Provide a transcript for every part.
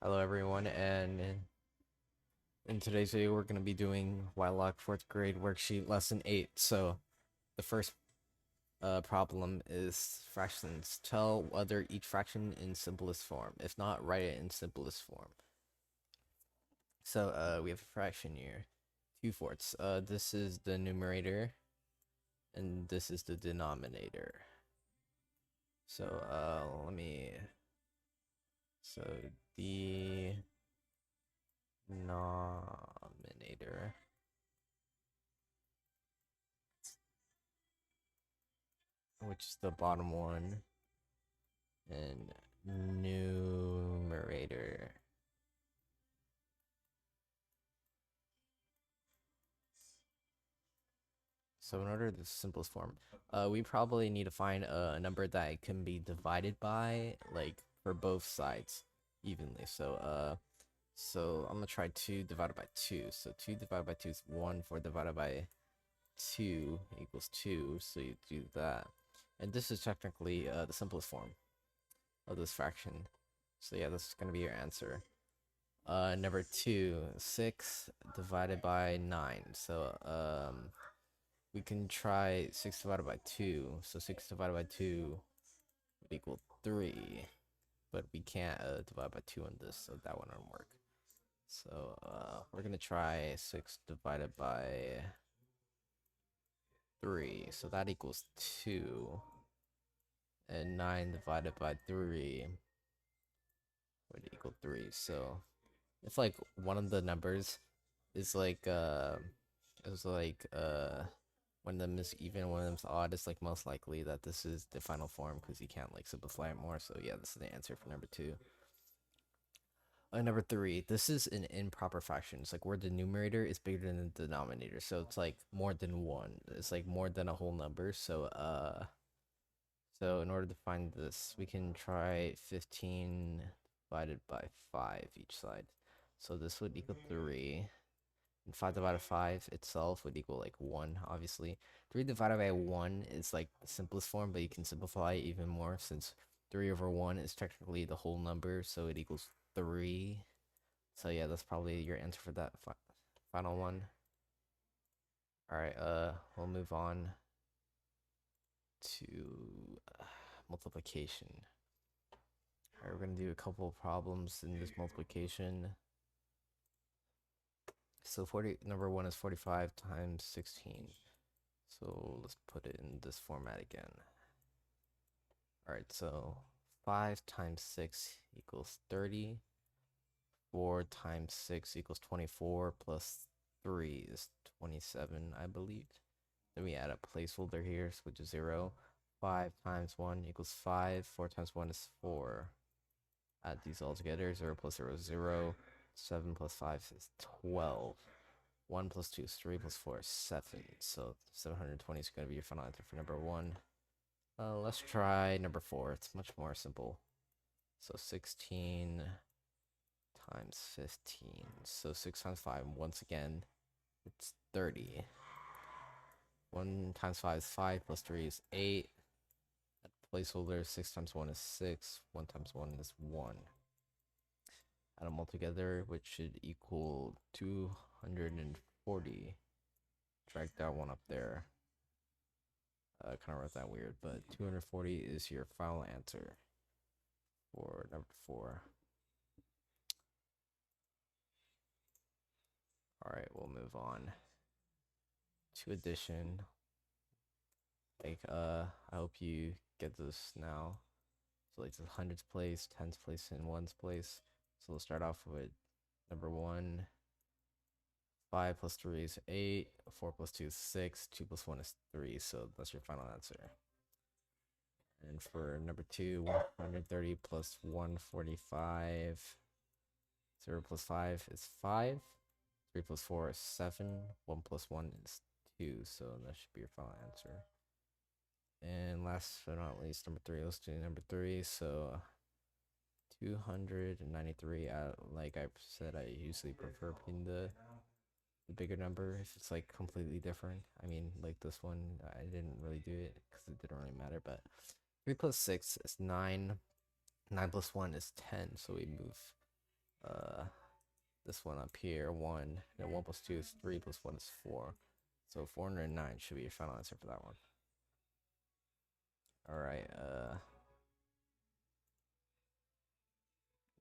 Hello everyone, and in today's video we're going to be doing Wylock 4th grade worksheet lesson 8. So the first problem is fractions. Tell whether each fraction in simplest form. If not, write it in simplest form. So we have a fraction here, 2/4. This is the numerator, and this is the denominator. So so the denominator, which is the bottom one, and numerator. So in order to the simplest form, we probably need to find a number that can be divided by, like for both sides evenly. So I'm gonna try 2 divided by 2. So 2 divided by 2 is 1. 4 divided by 2 equals 2. So you do that, and this is technically the simplest form of this fraction. So yeah, this is gonna be your answer. Number 2, 6 divided by 9. So we can try 6 divided by 2. So 6 divided by 2 would equal 3. But we can't divide by 2 on this, so that one won't work. So we're gonna try 6 divided by 3. So that equals 2. And 9 divided by 3 would equal 3. So if like one of the numbers is like one of them is even, one of them's odd, it's like most likely that this is the final form because you can't like simplify it more. So yeah, this is the answer for number 2. Number 3, this is an improper fraction. It's like where the numerator is bigger than the denominator, so it's like more than 1. It's like more than a whole number. So in order to find this, we can try 15 divided by 5 each side. So this would equal 3. And 5 divided by 5 itself would equal like 1, obviously. 3 divided by 1 is like the simplest form, but you can simplify it even more since 3 over 1 is technically the whole number, so it equals 3. So yeah, that's probably your answer for that final one. Alright, we'll move on to multiplication. Alright, we're gonna do a couple of problems in this multiplication. So number 1 is 45 times 16. So let's put it in this format again. Alright, so 5 times 6 equals 30. 4 times 6 equals 24, plus 3 is 27, I believe. Then we add a placeholder here, which is 0. 5 times 1 equals 5. 4 times 1 is 4. Add these all together. 0 plus 0 is 0. 7 plus 5 is 12. 1 plus 2 is 3 plus 4 is 7. So 720 is going to be your final answer for number 1. Let's try number 4. It's much more simple. So 16 times 15. So 6 times 5. Once again, it's 30. 1 times 5 is 5, plus 3 is 8. Placeholder, 6 times 1 is 6. 1 times 1 is 1. Add them all together, which should equal 240. Drag that one up there. Kind of wrote that weird, but 240 is your final answer for number 4. Alright, we'll move on to addition. Like, I hope you get this now. So like the hundreds place, tens place, and ones place. So we'll start off with number 1. 5 plus 3 is 8. 4 plus 2 is 6. 2 plus 1 is 3. So that's your final answer. And for number 2, 130 plus 145. 0 plus 5 is 5. 3 plus 4 is 7. 1 plus 1 is 2. So that should be your final answer. And last but not least, number 3. Let's do number 3. So 293. Like I said, I usually prefer putting the bigger number if it's like completely different. I mean, like this one, I didn't really do it because it didn't really matter. But 3 plus 6 is 9. 9 plus 1 is 10. So we move uh this one up here, 1, and 1 plus 2 is 3, plus 1 is 4. So 409 should be your final answer for that one. Alright,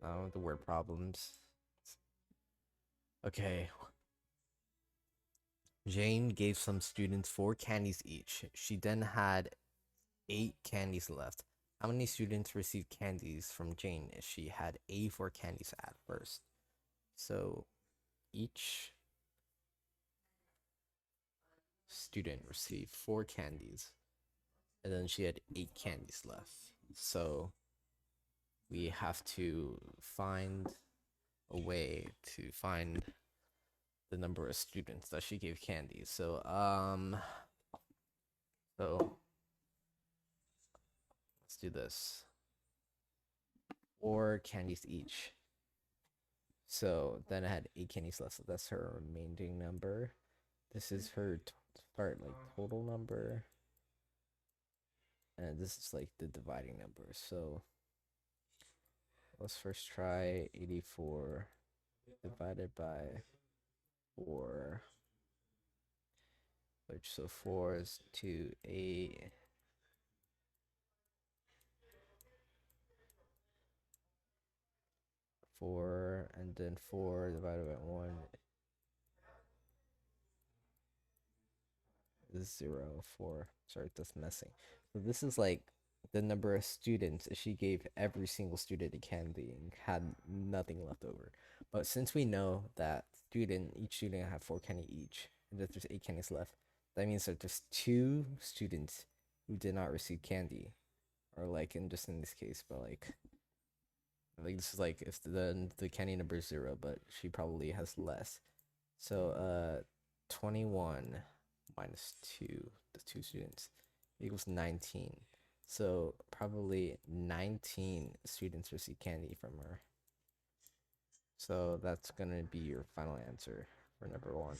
now the word problems. Okay. Jane gave some students 4 candies each. She then had 8 candies left. How many students received candies from Jane if she had 84 candies at first? So each student received 4 candies, and then she had 8 candies left. So we have to find a way to find the number of students that she gave candies. So let's do this. 4 candies each. So then I had 8 candies left. So that's her remaining number. This is her total number. And this is like the dividing number. So let's first try 84 divided by 4. Which, so 4 is 2, 8. 4, and then 4 divided by 1 is 0. 4. Sorry, that's messing. So this is like the number of students she gave every single student a candy and had nothing left over. But since we know that each student had 4 candy each, and that there's 8 candies left, that means that there's 2 students who did not receive candy, or like in this case, but like this is like if the candy number is 0, but she probably has less. So 21 minus 2, the 2 students, equals 19. So probably 19 students receive candy from her. So that's gonna be your final answer for number 1.